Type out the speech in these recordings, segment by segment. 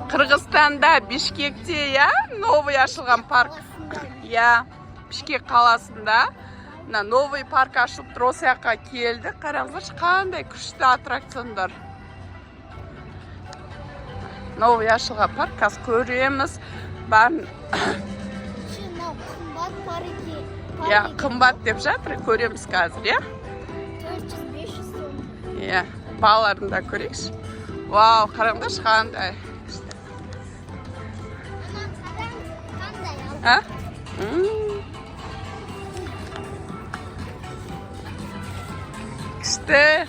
Қырғызстанда, Бишкекте, я, новый ашылған парк. Я, Бишкек қаласында. Новый парк ашылып тұр, осы жаққа келді. Қараңыздаршы, қандай күшті аттракциондар. Новый ашылған парк, қазір көреміз. Барын... Я, қымбат деп жатыр, көреміз қазір, я? 400-500 сом. Я, балаларын да көрейікші. Вау, қараңдаршы, қандай. А? Күшті.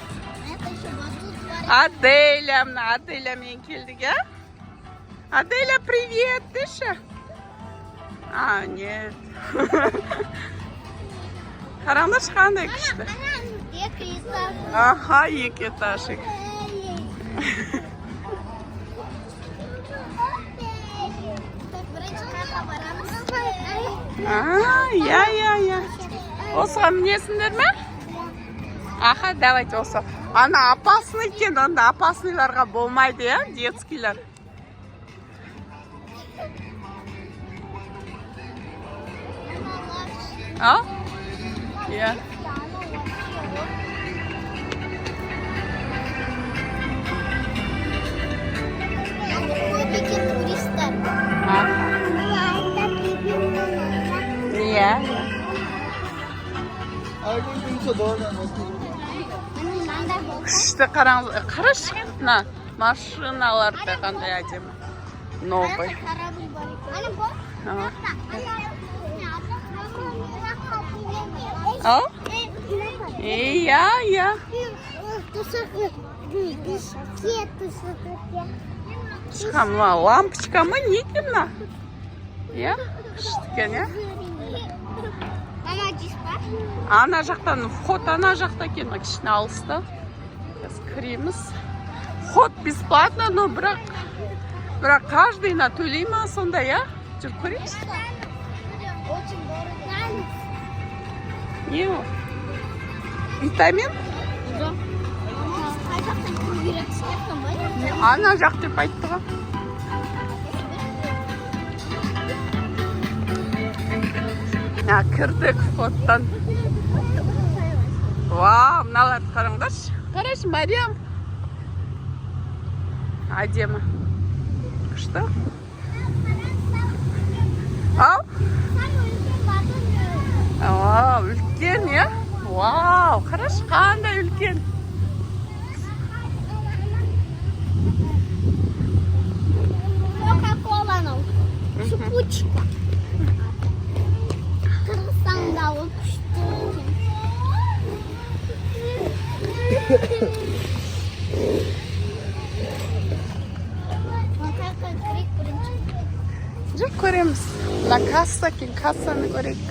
Аделя, мына Аделямен келдік, а? Аделя, привет, деші. А, нет. Қараңдаршы, қандай күшті. Екі этаж. Аха, екі этажик. Я. Осыға мінесіңдер ме? Аха, давайте осы. Ана опасный екен, онда опасныйларға болмайды, я, детскийлер. А? Я. Я. Күшті қараңыз, қарашы, машиналар да қандай әдемі. Новый. А? Я. Шықамла, лампочка ма, не кемна? Я? Күштікен, я? Ана жақтан, вход ана жақта екен, кішіне алысты. Кіреміз. Вход бесплатно, но бірақ каждыйна төлей ма сонда, я? Жүріп көрейіз? Не о? Витамин? Ана жақ деп айттыға. Кірдік входтан. Вау, мыналарды қараңдаршы. Қарашы, Мариам. Әдемі. Күшті. Ау? Вау, үлкен, я? Вау, қарашы, қандай үлкен. Кока-коланың шипучка. Қырғызстанда ол күшті. Жүр көреміз. На касса кен, кассаны көрейік.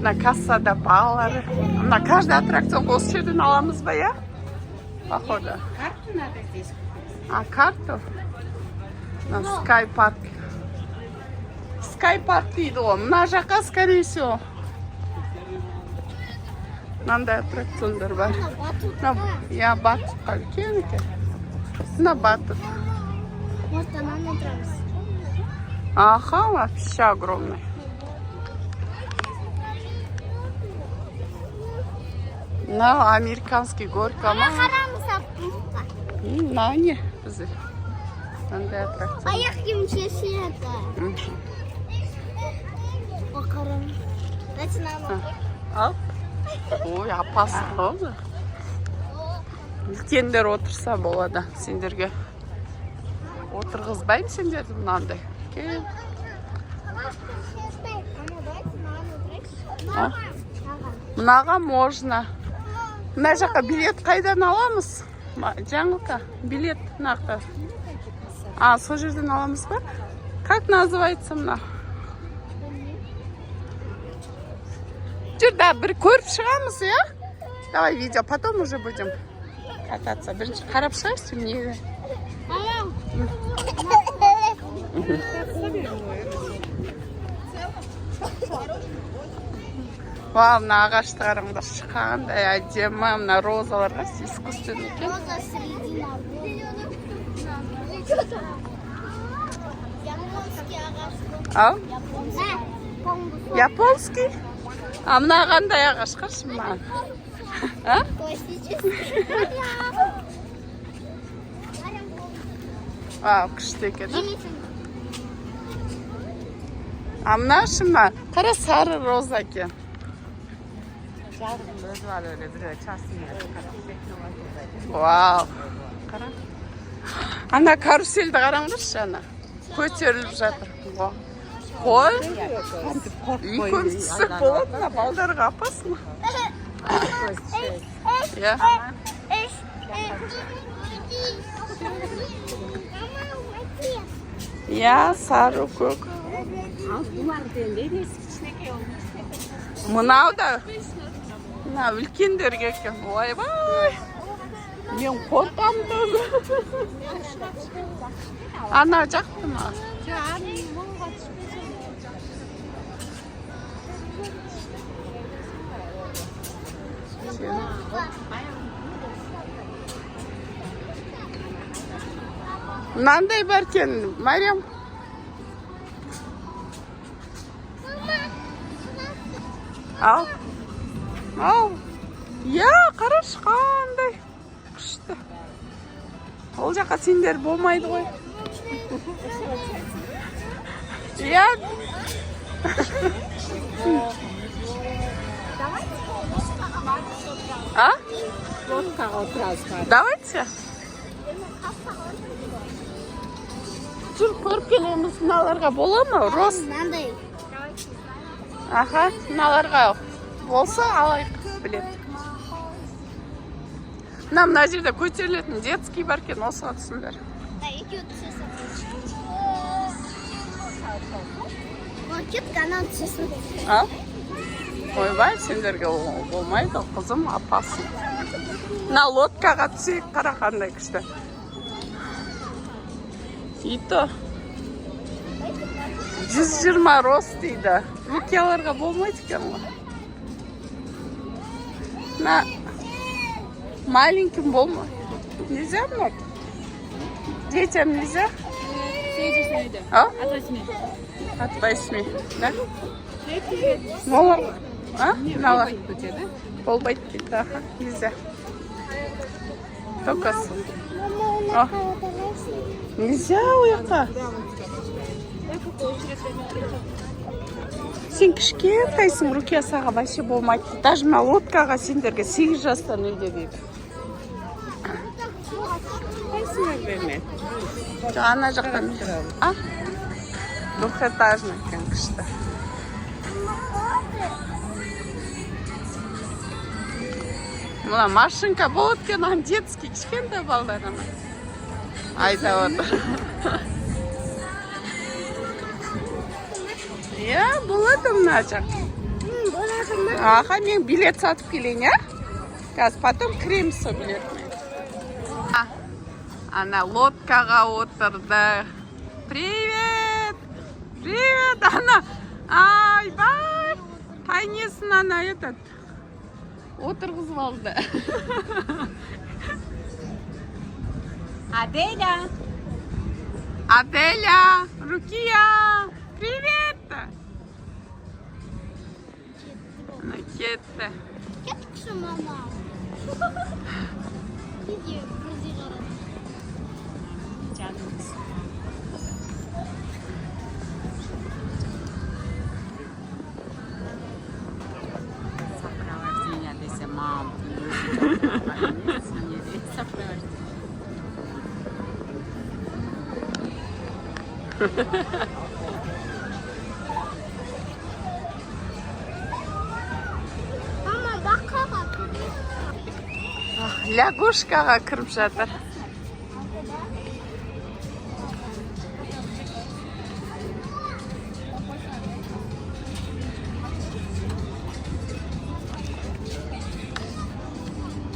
На кассада балалары. На каждый аттракцион осы жерден аламыз ба, я? Походу. Карту надо здесь купить. А, карту? На скайпарк. Скайпарк дейді ғой. Мына жаққа, скорее всего. Мынандай аттракциондар бар. Я батутқа үлкен екен. Мына батут. Может, она не нравится. Аха, вообще огромный. На американский горка. Қарамыз аппуққа. На не, біздер. Мынандай аттракцион. Аяқ кемшесі. Қарам. Ал. Ой, опасно болды. Үлкендер отырса болады сендерге. Отырғызбаймын сендерді мынандай. Кел. Мынаға можно. Мына жаққа билет қайдан аламыз? Жаңылка, билет мынақта. А, сол жерден аламыз ба? Как называется мына? Жүрда, бір көріп шығамыз, я? Давай видео, потом уже будем кататься. Бірінші қарап шығайсың, не? Вау, мына ағашты қараңдаршы, қандай әдемі, мына розаларға искусственный екен. Роза средина. Японский ағаш. Ау? Японский. Японский? А мына қандай ағаш қаршы маған? А? Классический. Ау, күшті екен. Жемейсің. А мына шыма? Қара сары роза екен. Жарығым өзі бар өлі біреу часын Вау. Қара. Ана карусельді қараңызшы ана. Көтеріліп жатыр. Қой. Үйкөн түсіп болады ма? Балдарға апасың. Иә. Иә, сары көк. Мынау да. Мына үлкендерге екен. Ойбай. Мен қорқамын да. Ана жақты ма? Мынандай бар екен, Мариям. Ау. Ау. Иә, қарашы қандай. Күшті. Ол жаққа сендер болмайды ғой. Иә. А? Лодкаға отырасыз. Давайте. Жүр, көріп келеміз. Мыналарға бола ма? Рост. Мынандай. Аха, мыналарға болса алайық, білет. Мына жерде көтерілетін детский бар екен, осыға түсіңдер. Екеуі түсесің. Кеткі анау түсесің. А? Ойбай, сендерге болмайды, қызым, апасың. Мына лодкаға түсейік, қара қандай күшті. Ито 120 рост дейді. Рукияларға болмайды екен ғой. На маленьким болмайды. Нельзя много? Детям нельзя? А? От 8. Да? Молар. А? Нала. Болбайды дейді. Аха, нельзя. Только сын. А? Нельзя уяққа. Сен кішкентайсың, Рукия саға вообще болмайды. Даже мына лодкаға сендерге 8 жастан үйде дейді. Ана жақтан. А? Двухэтажный екен күшті. Мына машинка болады екен, детский, кішкентай балдарына. Айда отыр. Иә, болады мына жақ. Аха, мен билет сатып келейін, ә? Қазір потом кіреміз сол билетмен. Ана лодкаға отырды. Привет! Привет, ана! Айбай! Қайнесін ана этот. Отырғызып алды. Аделя! Аделя! Рукия! Привет! Она кетті. Кетікші, мама. Видео, бірдей қарады. Canımız. Сопровождение десе мам. Сопровождение. Мама, бақаға. Лягушкаға кіріп жатыр.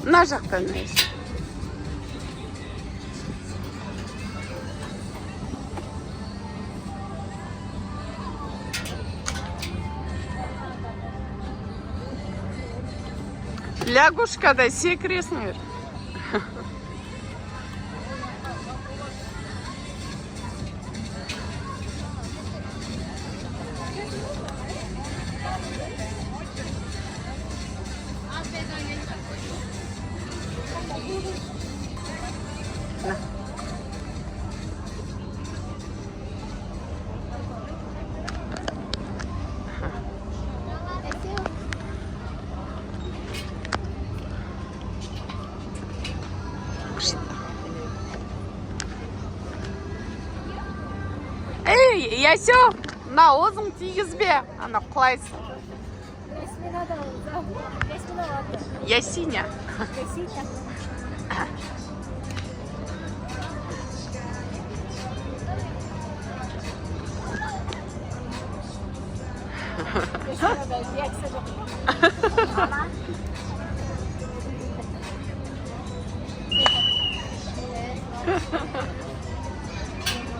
Мына жақтан емес. Лягушкадай секіресіңдер. Ей, Ясю, мына өзің тигізбе, ана құлайсың. Ясиня.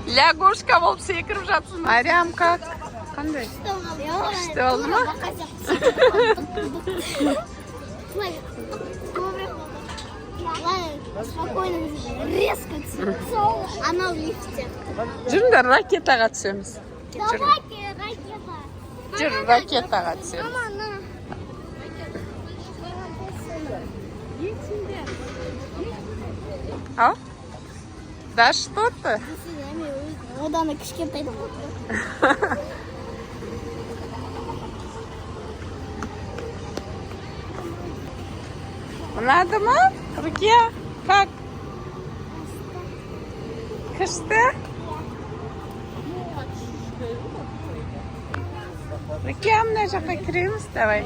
Лягушка болып секіріп жатсың. Арям, как? Қандай? Күшті болды ма? Спокойно, резко. Она в лифте. Жүріңдер, ракетаға түсеміз. Давайте, ракета. Жүр, ракетаға түсеміз. Мама, на. А? Да что ты? Одан кішкентай да болды. Надо ма? Руке? Как? Күшті? Руке, мына жаққа кіреміз, давай.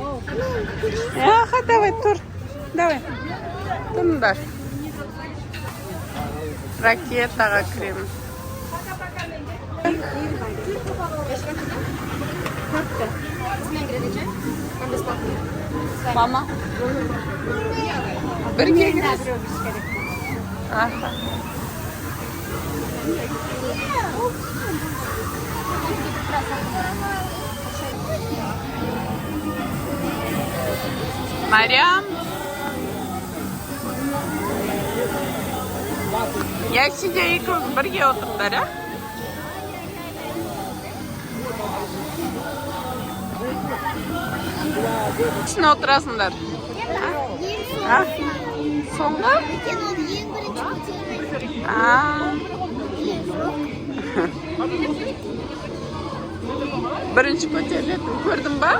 Аха, давай, тұр. Давай. Тұрыңдар. Ракетаға кіреміз. Мама. Бірге кіресіз. Аха. Марьям. Ясиде екеуің бірге отырыңдар, а? Үшін отырасыңдар? А? Соңғы? Бірінші көтерілетін көрдің ба?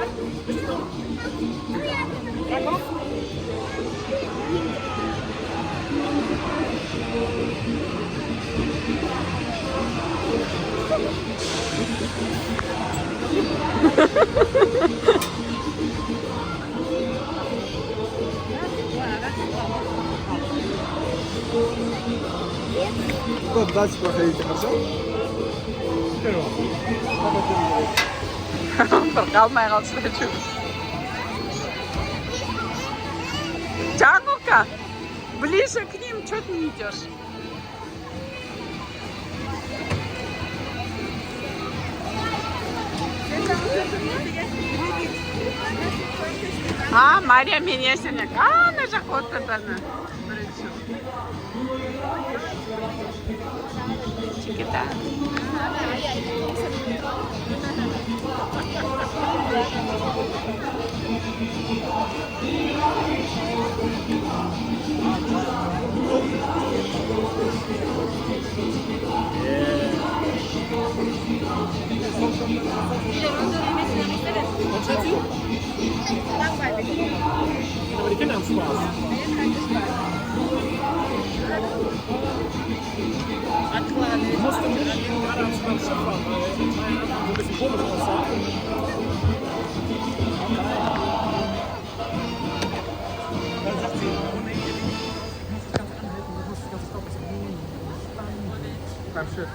Вот дальше проходите, хорошо? Бір қалмай қалсын әчу. Джанука, ближе к ним, что ты не идешь? А, Мария меня сегодня ана жаққа отырданы. Чекета. Aber die Kinder haben Spaß. Du musst gerade am Schiff fahren, weil so ein bisschen komisch aussah. Dann sagt sie, oh nee, du musst ganz anhalten, du musst ganz stoppen. Beim Schiff.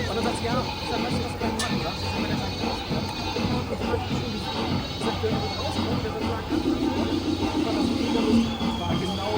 Und dann sagt sie, ja, dann weißt du, was du gleich machen darfst. Wenn er sagt, sagt er, rauskommt, der dann sagt, war genau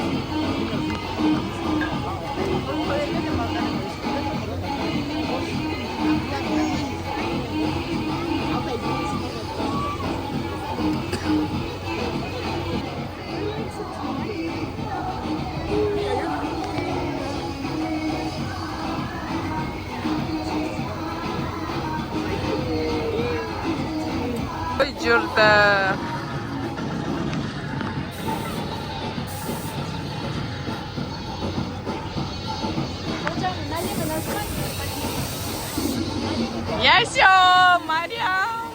Ой, жүрді. Ясё, Мариам!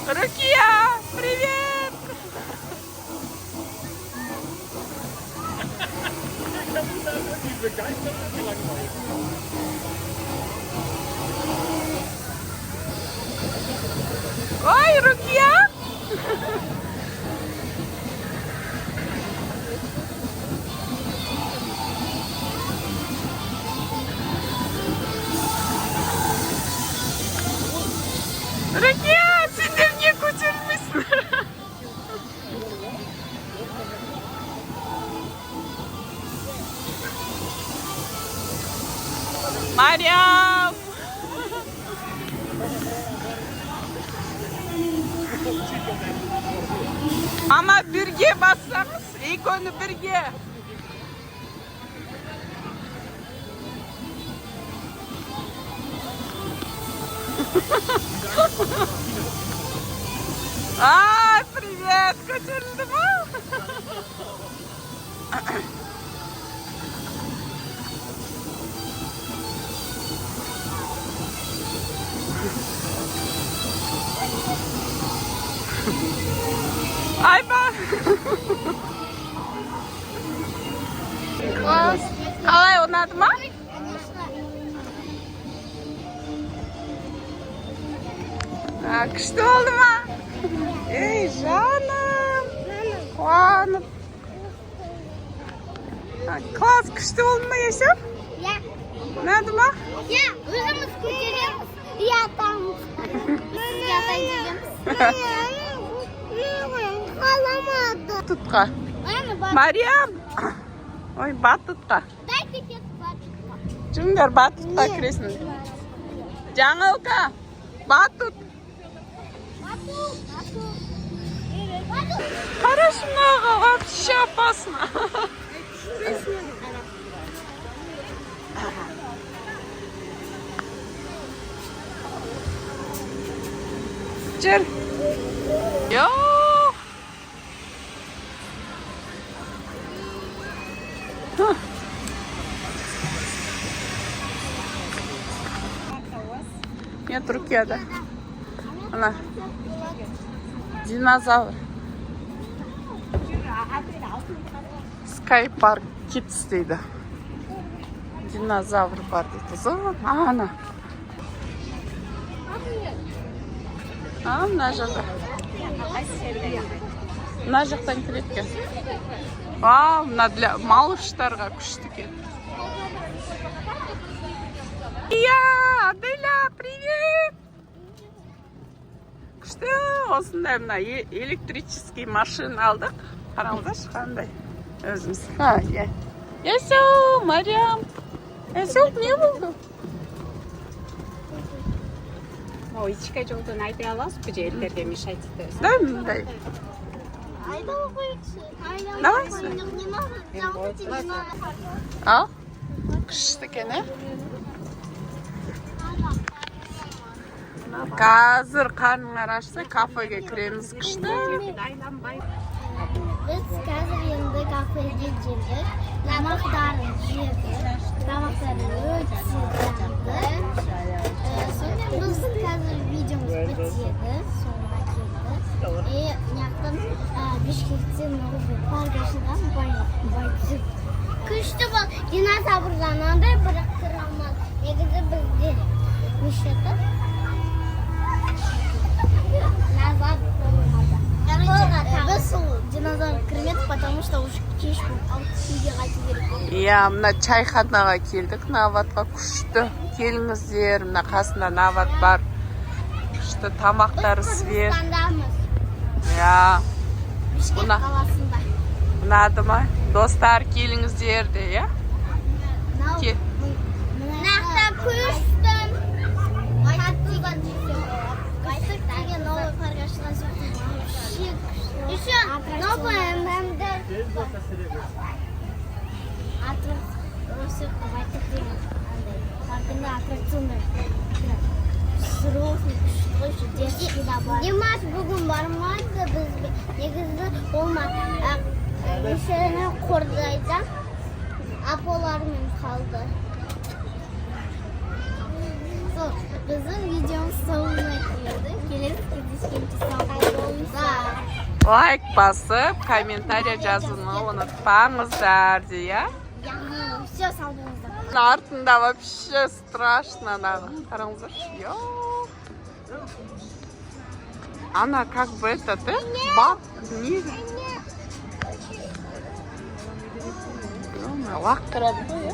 Рукия, привет! Ой, Рукия! Рукия, сен де не көтерілмейсің? Мариам! Мама, бірге бассаңыз, екеуі бірге. Ай, привет! Көтерілді ма? Ай, ба! Класс! Қалай, ұнады ма? Күшті болды ма? Ей, жаным! Қуанып! Класс, күшті болды ма, Ясё? Иә. Ұнады ма? Иә, өзіміз көтереміз. Иә, тамыз. Сізге атай дегенбіз. Қаламады. Тұтқа. Мариам! Ой, батутқа. Дайте кет батутқа. Жүңдер, батутқа кіресің. Жаңылка, батут. Қарашы мынаға, вообще опасно. Жүр. Йо. Мен Түркияда. Ана. Динозавр. Sky Park Kids дейді. Динозавр бар дейді. Зор. Ана. Мына жақта. Мына жақтан келеді екен. Вау, мына для малыштарға күшті екен. Иә, Аделя, привет! Күшті, осындай мына электрический машина алдық. Қараңыздаршы, қандай өзіміз. Иә. Ясё, Мариам. Ясё, не болды? Ичке жолдон айдай аласыз, бұл жерлерде мешать етесіз. Да, мындай. Айдала қойшы. Давай. Не надо, жалко тебе не надо. Ал. Күшті екен, Қазір қарның ашса кафеге кіреміз. Күшті. Biz қазір енді кафеге келдік. Тамақтарын жедік. Тамақтарын өте жақсы. Сонымен біз қазір видеомыз бітеді. Соңына келді. Мынаяқтан Бішкектен Новый парк ашылған бай. Күшті бол. Динозаврдан андай бірақ кіре алмады. Негізі бізде нешеті? Назад болмады. Біз сол динозавр кірмедік, потому что уже кеш болып үйге қайту керек. Иә, мына чайханаға келдік. Наватқа күшті. Келіңіздер, мына қасында нават бар. Күшті тамақтары свеж. Иә. Бішкек қаласында. Ұнады ма? Достар, келіңіздер де, иә? Мынақта күштім. Қайтып деген Новый парк ашылған соң. Еще Новый ММД. Димаш бүгін бармайды, біз негізі болмады. Нешені қордайда Apolarım kaldı. So, bizim videomuz sonuna geldi. Келесі кездескенше сау болыңыздар. Лайк басып, комментарий жазуны ұмытпаңыздар дейі. Все, сау болыңыздар. Артында вообще страшно. Қараңыздаршы. Она как бы это, баб, не... Лақтырады ғой,